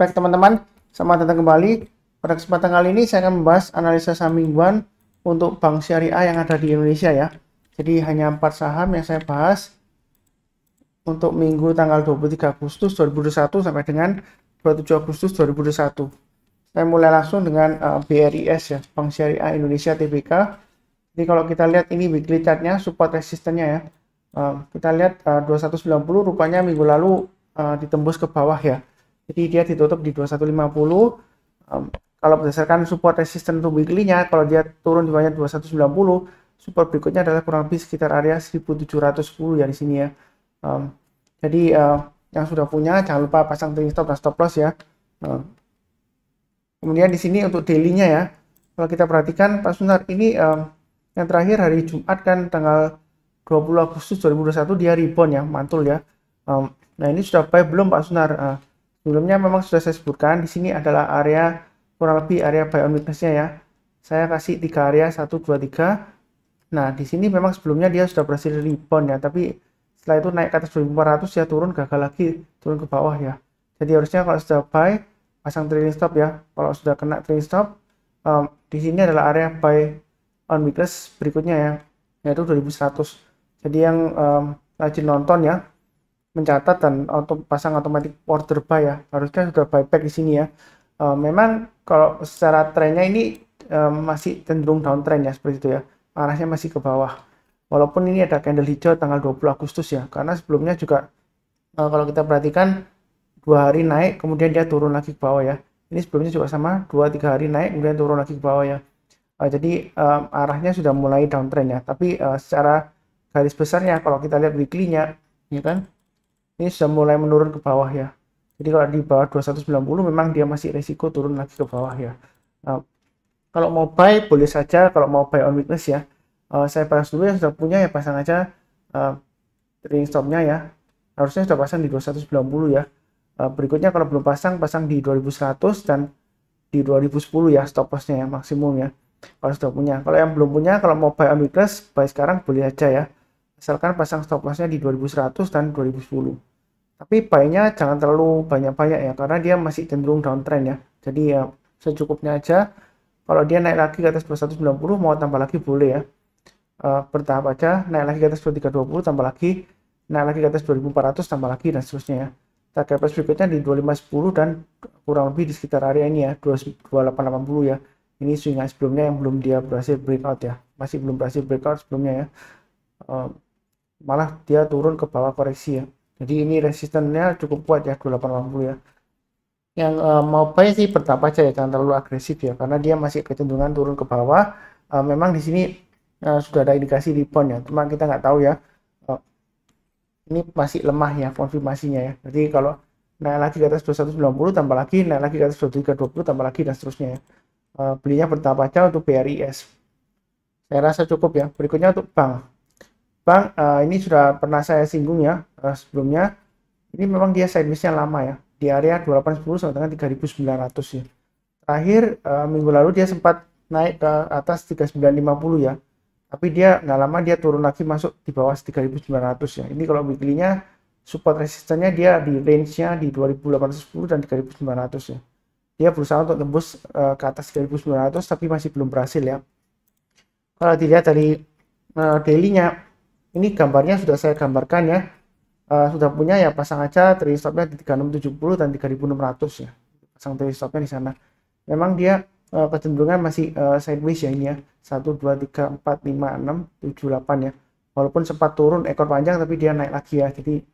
Baik teman-teman, selamat datang kembali. Pada kesempatan kali ini saya akan membahas analisa saham mingguan untuk bank syariah yang ada di Indonesia ya. Jadi hanya 4 saham yang saya bahas untuk minggu tanggal 23 Agustus 2021 sampai dengan 27 Agustus 2021. Saya mulai langsung dengan BRIS ya, Bank Syariah Indonesia Tbk. Jadi kalau kita lihat ini weekly chartnya, support resistennya ya. Kita lihat 2190 rupanya minggu lalu ditembus ke bawah ya. Jadi dia ditutup di 2150. Kalau berdasarkan support resistance untuk weekly-nya, kalau dia turun di bawah 2190, support berikutnya adalah kurang lebih sekitar area 1710 ya di sini ya. Jadi yang sudah punya jangan lupa pasang trailing stop dan stop loss ya. Kemudian di sini untuk daily-nya ya, kalau kita perhatikan Pak Sunar ini yang terakhir hari Jumat kan tanggal 20 Agustus 2021 dia rebound ya, mantul ya. Nah ini sudah buy belum Pak Sunar? Sebelumnya memang sudah saya sebutkan di sini adalah area kurang lebih area buy on weakness-nya ya. Saya kasih 3 area 1 2 3. Nah, di sini memang sebelumnya dia sudah berhasil rebound ya, tapi setelah itu naik ke atas 2400 ya turun, gagal lagi turun ke bawah ya. Jadi harusnya kalau sudah buy pasang trailing stop ya. Kalau sudah kena trailing stop di sini adalah area buy on weakness berikutnya ya, yaitu 2100. Jadi yang rajin nonton ya, mencatat dan pasang otomatis order buy ya, harusnya sudah buyback di sini ya. Memang kalau secara trennya ini masih cenderung downtrend ya, seperti itu ya, arahnya masih ke bawah, walaupun ini ada candle hijau tanggal 20 Agustus ya, karena sebelumnya juga kalau kita perhatikan 2 hari naik kemudian dia turun lagi ke bawah ya. Ini sebelumnya juga sama, 2-3 hari naik kemudian turun lagi ke bawah ya. Jadi arahnya sudah mulai downtrend ya, tapi secara garis besarnya kalau kita lihat weekly-nya ya kan, ini sudah mulai menurun ke bawah ya. Jadi kalau di bawah 2190 memang dia masih resiko turun lagi ke bawah ya. Kalau mau buy boleh saja, kalau mau buy on weakness ya, saya bahas dulu yang sudah punya ya, pasang aja trailing stopnya ya. Harusnya sudah pasang di 2190 ya. Berikutnya kalau belum pasang di 2100 dan di 2010 ya, stop lossnya ya, maksimum ya. Kalau sudah punya, kalau yang belum punya, kalau mau buy on weakness, buy sekarang boleh aja ya. Asalkan pasang stop lossnya di 2100 dan 2010. Tapi buy-nya jangan terlalu banyak-banyak ya, karena dia masih cenderung downtrend ya. Jadi ya secukupnya aja. Kalau dia naik lagi ke atas 2190 mau tambah lagi boleh ya. Bertahap aja, naik lagi ke atas 2320 tambah lagi, naik lagi ke atas 2400 tambah lagi dan seterusnya ya. Target price berikutnya di 2510 dan kurang lebih di sekitar area ini ya, 2880 ya. Ini swingan sebelumnya yang belum dia berhasil breakout ya. Masih belum berhasil breakout sebelumnya ya. Malah dia turun ke bawah koreksi ya. Jadi ini resistennya cukup kuat ya, 2880 ya. Yang mau buy sih bertahap aja ya, jangan terlalu agresif ya, karena dia masih kecenderungan turun ke bawah. Memang di sini sudah ada indikasi rebound ya, cuma kita nggak tahu ya. Ini masih lemah ya konfirmasinya ya. Jadi kalau naik lagi ke atas 2190 tambah lagi, naik lagi ke atas 2320 tambah lagi dan seterusnya ya. Belinya bertahap aja untuk BRIS. Saya rasa cukup ya. Berikutnya untuk bank. Bank ini sudah pernah saya singgung ya sebelumnya. Ini memang dia sideways-nya lama ya, di area 2810 sampai dengan 3900 ya. Terakhir minggu lalu dia sempat naik ke atas 3950 ya, tapi dia nggak lama dia turun lagi masuk di bawah 3900 ya. Ini kalau weekly-nya support resistennya dia di range-nya di 2810 dan 3900 ya. Dia berusaha untuk tembus ke atas 3900 tapi masih belum berhasil ya. Kalau dilihat dari daily-nya, ini gambarnya sudah saya gambarkan ya. Sudah punya ya, pasang aja trailing stopnya di 3670 dan 3600 ya. Pasang trailing stopnya di sana. Memang dia kecenderungan masih sideways ya ini ya. 1 2 3 4 5 6 7 8 ya. Walaupun sempat turun ekor panjang tapi dia naik lagi ya. Jadi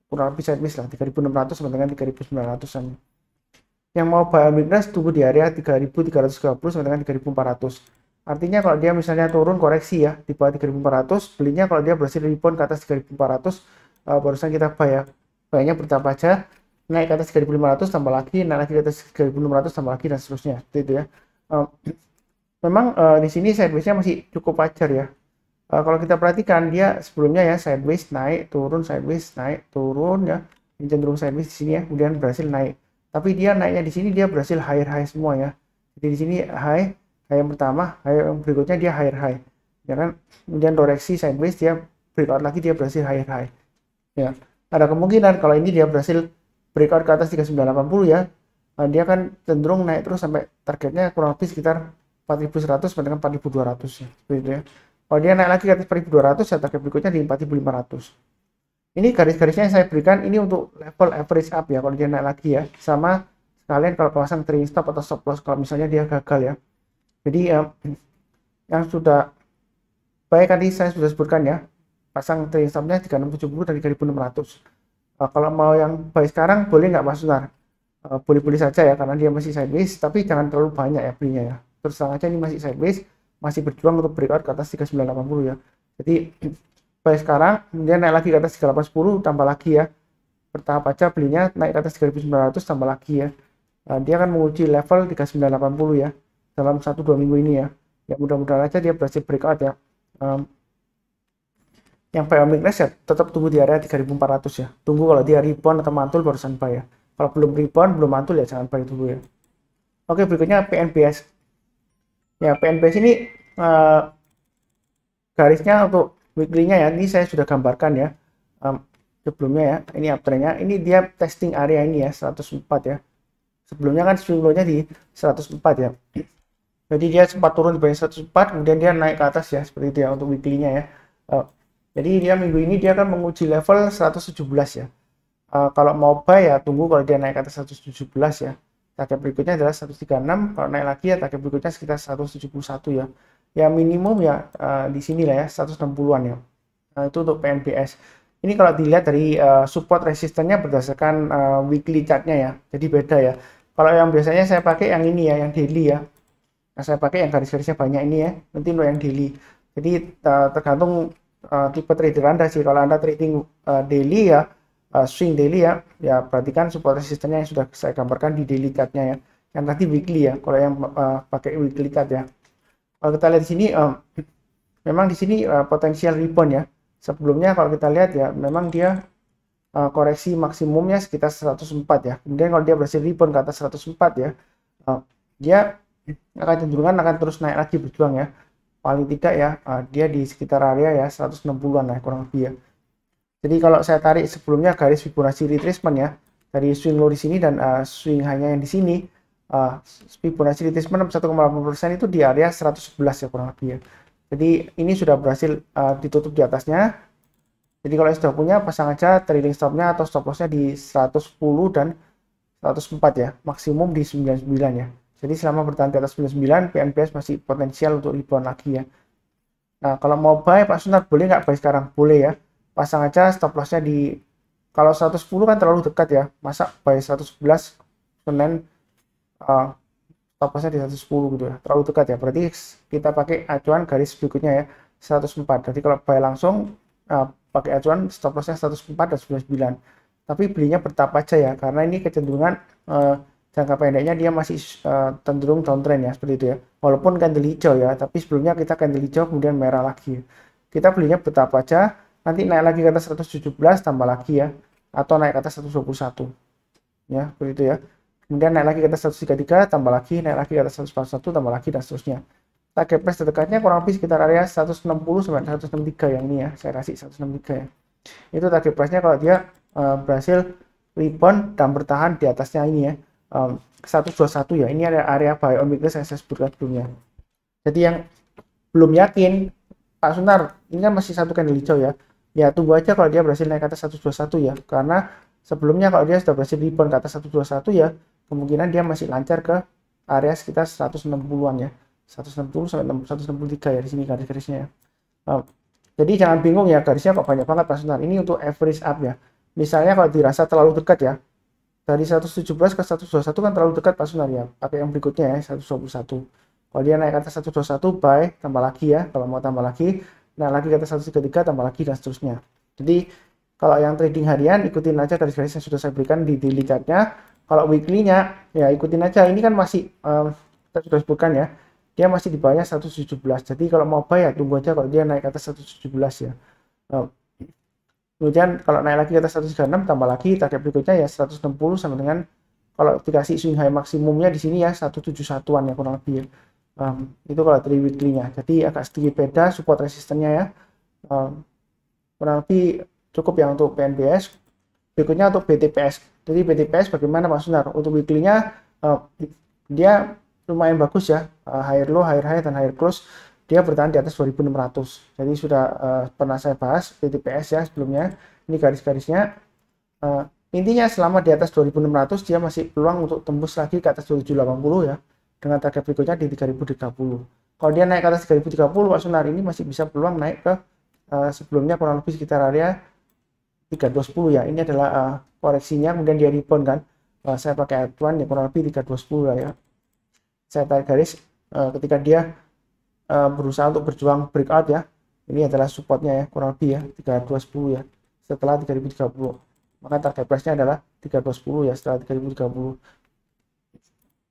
kurang lebih sideways lah, 3600 sampai dengan 3900-an. Yang mau buy on weakness tunggu di area 3330 sampai dengan 3400. Artinya kalau dia misalnya turun koreksi ya di bawah 3400, belinya kalau dia berhasil rebound ke atas 3400, barusan kita buy ya. Buy-nya bertahap aja, naik ke atas 3500 tambah lagi, naik lagi ke atas 3600 tambah lagi dan seterusnya. Itu ya. Memang di sini sideways-nya masih cukup wajar ya. Kalau kita perhatikan dia sebelumnya ya sideways naik turun, sideways naik turun ya. Ini cenderung sideways di sini ya, kemudian berhasil naik. Tapi dia naiknya di sini dia berhasil higher high semua ya. Jadi di sini high yang pertama, yang berikutnya dia higher high. Ya kan? Kemudian koreksi sideways dia breakout lagi, dia berhasil higher high. Ya. Ada kemungkinan kalau ini dia berhasil breakout ke atas 3980 ya, dia kan cenderung naik terus sampai targetnya kurang lebih sekitar 4.100 sampai dengan 4.200 ya, seperti itu ya. Kalau dia naik lagi ke atas 4.200 ya target berikutnya di 4.500. Ini garis-garisnya yang saya berikan ini untuk level average up ya, kalau dia naik lagi ya, sama sekalian kalau pasang trailing stop atau stop loss kalau misalnya dia gagal ya. Jadi yang sudah baik tadi saya sudah sebutkan ya, pasang trailing stopnya 3670 dan 3600. Kalau mau yang buy sekarang boleh nggak Mas Sunar? Boleh-boleh saja ya, karena dia masih sideways, tapi jangan terlalu banyak ya belinya ya. Terus terang aja ini masih sideways, masih berjuang untuk breakout ke atas 3980 ya. Jadi buy sekarang, kemudian naik lagi ke atas 3810 tambah lagi ya. Bertahap aja belinya, naik ke atas 3900 tambah lagi ya. Dia akan menguji level 3980 ya dalam 1-2 minggu ini ya. Ya mudah-mudahan aja dia berhasil breakout ya. Yang buy on weakness ya tetap tunggu di area 3400 ya. Tunggu kalau dia rebound atau mantul barusan buy ya. Kalau belum rebound, belum mantul ya jangan buy dulu ya. Oke, berikutnya PNBS. Ya, PNBS ini garisnya untuk weekly-nya ya, ini saya sudah gambarkan ya sebelumnya ya. Ini uptrendnya, ini dia testing area ini ya 104 ya. Sebelumnya kan swing low-nya di 104 ya. Jadi dia sempat turun di bawah 104, kemudian dia naik ke atas ya, seperti itu ya untuk weekly-nya ya. Jadi dia minggu ini dia akan menguji level 117 ya. Kalau mau buy ya tunggu kalau dia naik ke atas 117 ya. Target berikutnya adalah 136, kalau naik lagi ya target berikutnya sekitar 171 ya. Ya minimum ya di sini lah ya 160-an ya. Itu untuk PNBS. Ini kalau dilihat dari support resistennya berdasarkan weekly chartnya ya. Jadi beda ya. Kalau yang biasanya saya pakai yang ini ya, yang daily ya. Nah, saya pakai yang garis-garisnya banyak ini ya. Nanti untuk yang daily. Jadi tergantung tipe trader Anda sih. Kalau Anda trading daily ya, swing daily ya, perhatikan support resistennya yang sudah saya gambarkan di daily chartnya ya. Yang tadi weekly ya. Kalau yang pakai weekly chart ya. Kalau kita lihat di sini, memang di sini potensial rebound ya. Sebelumnya kalau kita lihat ya, memang dia koreksi maksimumnya sekitar 104 ya. Kemudian kalau dia berhasil rebound ke atas 104 ya, dia akan cenderungan akan terus naik lagi berjuang ya. Paling tidak ya, dia di sekitar area ya 160-an lah kurang lebih ya. Jadi kalau saya tarik sebelumnya garis Fibonacci retracement ya, dari swing low di sini dan swing high-nya yang di sini, Fibonacci retracement 1,8% itu di area 111 ya kurang lebih ya. Jadi ini sudah berhasil ditutup di atasnya. Jadi kalau yang sudah punya pasang aja trailing stopnya atau stop lossnya di 110 dan 104 ya, maksimum di 99 ya. Jadi selama bertahan di atas 99, PNBS masih potensial untuk rebound lagi ya. Nah kalau mau buy Pak Sunar boleh nggak buy sekarang? Boleh ya. Pasang aja stop lossnya di, kalau 110 kan terlalu dekat ya, masa buy 111 Senin stop lossnya di 110 gitu ya, terlalu dekat ya. Berarti kita pakai acuan garis berikutnya ya 104. Jadi kalau buy langsung pakai acuan stop lossnya 104 dan 99. Tapi belinya bertahap aja ya, karena ini kecenderungan jangka pendeknya dia masih cenderung downtrend ya, seperti itu ya. Walaupun candle hijau ya, tapi sebelumnya kita candle hijau kemudian merah lagi. Kita belinya bertahap aja, nanti naik lagi ke atas 117 tambah lagi ya, atau naik ke atas 121 ya, seperti itu ya. Kemudian naik lagi ke atas 133 tambah lagi, naik lagi ke atas 141 tambah lagi dan seterusnya. Target price terdekatnya kurang lebih sekitar area 160 sampai 163 yang ini ya, saya kasih 163 ya. Itu target price-nya kalau dia berhasil rebound dan bertahan di atasnya ini ya. 121 ya, ini ada area buy on weakness yang saya sebutkan sebelumnya. Jadi yang belum yakin Pak Sunar, ini kan masih satu candle hijau ya, ya tunggu aja kalau dia berhasil naik ke atas 121 ya, karena sebelumnya kalau dia sudah berhasil rebound ke atas 121 ya, kemungkinan dia masih lancar ke area sekitar 160-an ya, 160 sampai 163 ya di sini garis-garisnya ya. Jadi jangan bingung ya, garisnya kok banyak banget Pak Sunar, ini untuk average up ya. Misalnya kalau dirasa terlalu dekat ya, dari 117 ke 121 kan terlalu dekat Pak Sunar ya, pakai yang berikutnya ya 121. Kalau dia naik ke atas 121 buy, tambah lagi ya, kalau mau tambah lagi, naik lagi ke atas 133 tambah lagi dan seterusnya. Jadi kalau yang trading harian ikutin aja garis-garis yang sudah saya berikan di daily chartnya. Kalau weekly-nya ya ikutin aja, ini kan masih kita sudah sebutkan ya, dia masih di bawahnya 117. Jadi kalau mau buy ya tunggu aja kalau dia naik ke atas 117 ya. Kemudian kalau naik lagi ke atas 136 tambah lagi target berikutnya ya 160 sama dengan, kalau dikasih swing high maksimumnya di sini ya 171-an ya kurang lebih ya. Itu kalau dari weekly-nya. Jadi agak sedikit beda support resistennya ya. Kurang lebih cukup ya untuk PNBS. Berikutnya untuk BTPS. Jadi BTPS bagaimana Pak Sunar? Untuk weekly-nya dia lumayan bagus ya, higher low, higher high, dan higher close dia bertahan di atas 2600. Jadi sudah pernah saya bahas PTPS ya sebelumnya. Ini garis-garisnya. Intinya selama di atas 2600 dia masih peluang untuk tembus lagi ke atas 2780 ya, dengan target berikutnya di 3030. Kalau dia naik ke atas 3030, Pak Sunar, ini masih bisa peluang naik ke sebelumnya kurang lebih sekitar area 3210 ya. Ini adalah koreksinya, kemudian dia rebound kan. Saya pakai acuan ya kurang lebih 3210 lah ya. Saya tarik garis ketika dia berusaha untuk berjuang breakout ya. Ini adalah supportnya ya, kurang lebih ya 3210 ya. Setelah 3030. Maka target price-nya adalah 3210 ya setelah 3030.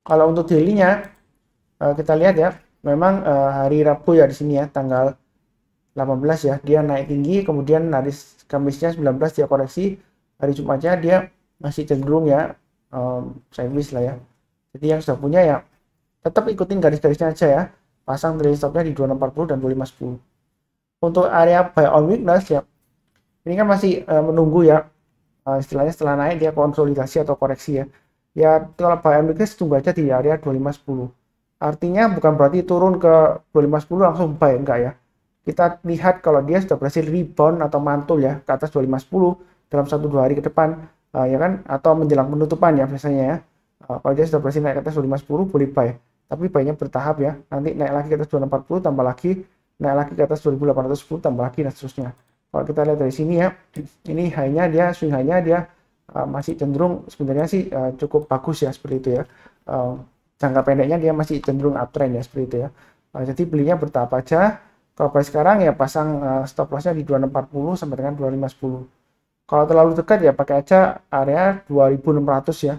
Kalau untuk daily-nya kita lihat ya, memang hari Rabu ya di sini ya, tanggal 18 ya, dia naik tinggi, kemudian hari Kamisnya 19 dia koreksi, hari Jumatnya dia masih cenderung ya sideways lah ya. Jadi yang sudah punya ya tetap ikutin garis-garisnya aja ya, pasang trailing stopnya di 2640 dan 2510. Untuk area buy on weakness ya, ini kan masih menunggu ya, istilahnya setelah naik dia konsolidasi atau koreksi ya. Ya kalau buy on weakness tunggu aja di area 2510. Artinya bukan berarti turun ke 2510 langsung buy, enggak ya. Kita lihat kalau dia sudah berhasil rebound atau mantul ya ke atas 2510 dalam 1-2 hari ke depan ya kan, atau menjelang penutupan ya biasanya ya. Kalau dia sudah berhasil naik ke atas 2510 boleh buy, tapi buy-nya bertahap ya. Nanti naik lagi ke atas 2640 tambah lagi, naik lagi ke atas 2810 tambah lagi dan seterusnya. Kalau kita lihat dari sini ya, ini high-nya dia, swing high-nya dia masih cenderung sebenarnya sih cukup bagus ya seperti itu ya. Jangka pendeknya dia masih cenderung uptrend ya seperti itu ya. Jadi belinya bertahap aja. Kalau buy sekarang ya pasang stop loss-nya di 2640 sampai dengan 2510. Kalau terlalu dekat ya pakai aja area 2600 ya.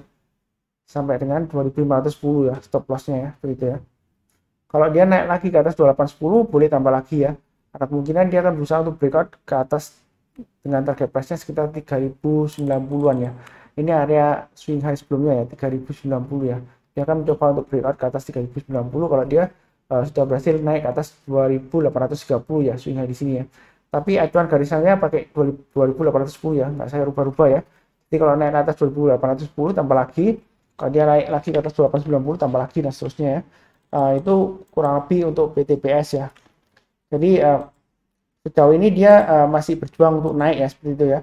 Sampai dengan 2510 ya stop loss-nya ya, begitu ya. Kalau dia naik lagi ke atas 2810 boleh tambah lagi ya. Ada kemungkinan dia akan berusaha untuk breakout ke atas dengan target price-nya sekitar 3090-an ya. Ini area swing high sebelumnya ya, 3090 ya. Dia akan mencoba untuk breakout ke atas 3090 kalau dia sudah berhasil naik ke atas 2830 ya swing high di sini ya. Tapi acuan garisannya pakai 2810 ya, nggak saya rubah-rubah ya. Jadi kalau naik ke atas 2810 tambah lagi, kalau dia naik lagi ke atas 2890 tambah lagi dan seterusnya ya. Itu kurang lebih untuk PTPS ya. Jadi sejauh ini dia masih berjuang untuk naik ya seperti itu ya.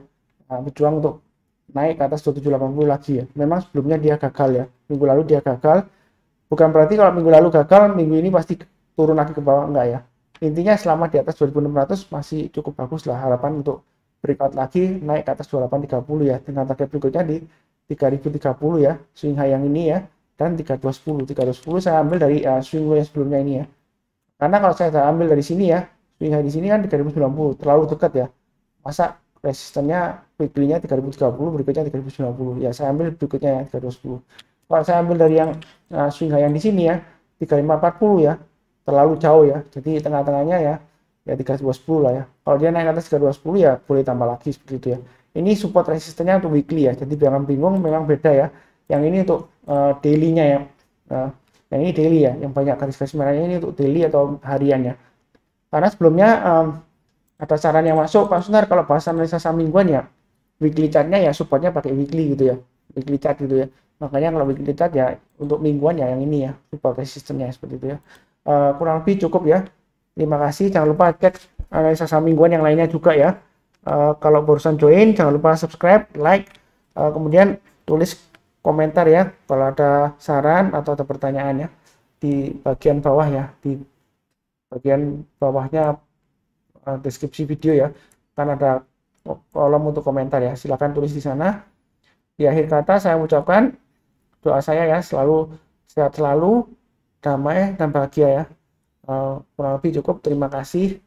Berjuang untuk naik ke atas 2780 lagi ya. Memang sebelumnya dia gagal ya. Minggu lalu dia gagal. Bukan berarti kalau minggu lalu gagal, minggu ini pasti turun lagi ke bawah, enggak ya. Intinya selama di atas 2600 masih cukup bagus lah harapan untuk breakout lagi naik ke atas 2830 ya. Dengan target berikutnya di 3030 ya, swing high yang ini ya, dan 3210. 3210 saya ambil dari swing low yang sebelumnya ini ya. Karena kalau saya ambil dari sini ya, swing high di sini kan 3090, terlalu dekat ya. Masa resistennya weekly-nya 3030, berikutnya 3090. Ya saya ambil berikutnya ya 3210. Kalau saya ambil dari yang swing high yang di sini ya 3540 ya, terlalu jauh ya. Jadi tengah-tengahnya ya 3210 lah ya. Kalau dia naik ke atas 3210 ya boleh tambah lagi seperti itu ya. Ini support resistennya untuk weekly ya. Jadi jangan bingung, memang beda ya. Yang ini untuk daily-nya ya. Yang ini daily ya, yang banyak garis-garis merahnya ini untuk daily atau hariannya. Karena sebelumnya ada saran yang masuk, Pak Sunar, kalau bahas analisa saham mingguan ya weekly chart-nya ya supportnya pakai weekly gitu ya. Weekly chart gitu ya. Makanya kalau weekly chart ya untuk mingguan ya yang ini ya, support resistance-nya seperti itu ya. Kurang lebih cukup ya. Terima kasih, jangan lupa cek analisa saham mingguan yang lainnya juga ya. Kalau barusan join jangan lupa subscribe, like, kemudian tulis komentar ya kalau ada saran atau ada pertanyaan ya di bagian bawah ya, di bagian bawahnya deskripsi video ya, kan ada kolom untuk komentar ya, silahkan tulis di sana. Di akhir kata saya mengucapkan doa saya ya selalu sehat selalu, damai dan bahagia ya. Kurang lebih cukup, terima kasih.